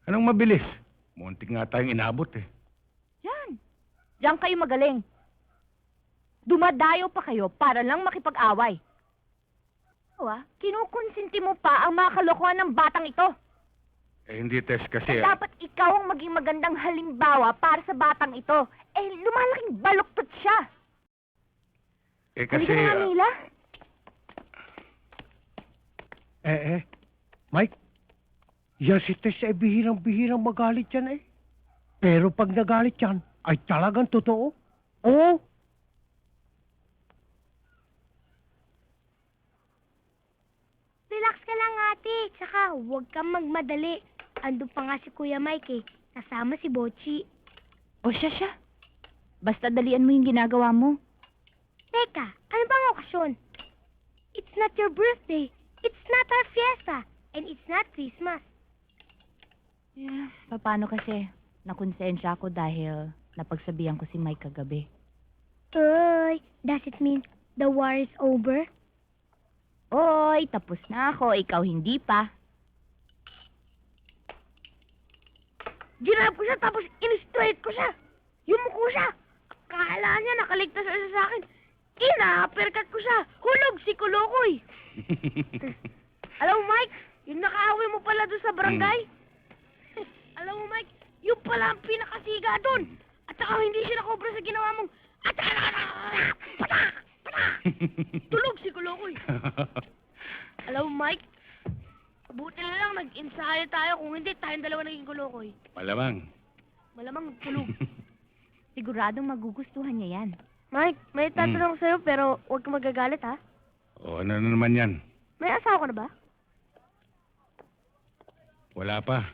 Anong mabilis? Muntik nga tayong inabot eh. Yan. Diyan kayo magaling. Dumadayo pa kayo para lang makipag-away. Kinukonsinti mo pa ang mga kalokohan ng batang ito. Eh hindi, Tess, kasi... Dapat ikaw ang maging magandang halimbawa para sa batang ito. Eh, lumalaking baluktot siya. Eh kasi... Halika na nga, Mila. Mike, yan si Tess ay bihirang-bihirang magalit yan eh. Pero pag nagalit yan, ay talagang totoo. Oo. Relax ka lang, ate. Tsaka, huwag kang magmadali. Ando pa nga si Kuya Mike eh. Kasama si Bochi. O siya. Basta dalian mo yung ginagawa mo. Teka, ano bang okasyon? It's not your birthday. It's not our fiesta. And it's not Christmas. Yeah, paano kasi? Nakonsensya ako dahil napagsabihan ko si Mike kagabi. Uy, does it mean the war is over? Oy, tapos na ako. Ikaw hindi pa. Ginab ko siya tapos in-straight ko siya. Yumuko siya. Akala niya nakaligtas siya sa akin. Ina-uppercut ko siya. Hulog si Kulokoy. Alam mo, Mike, yung nakaaway mo pala doon sa barangay. Alam mo, Mike, yung pala ang pinakasiga doon. At saka hindi siya nakobra sa ginawa mong... Tulog si Kulokoy. Alam mo, Mike, buti na lang nag-ensayo tayo. Kung hindi, tayong dalawa naging Kulokoy. Malamang. Malamang tulog. Siguradong magugustuhan niya yan. Mike, may tatanong sa'yo pero huwag ka magagalit, ha? O, ano na naman yan? May asawa ka na ba? Wala pa.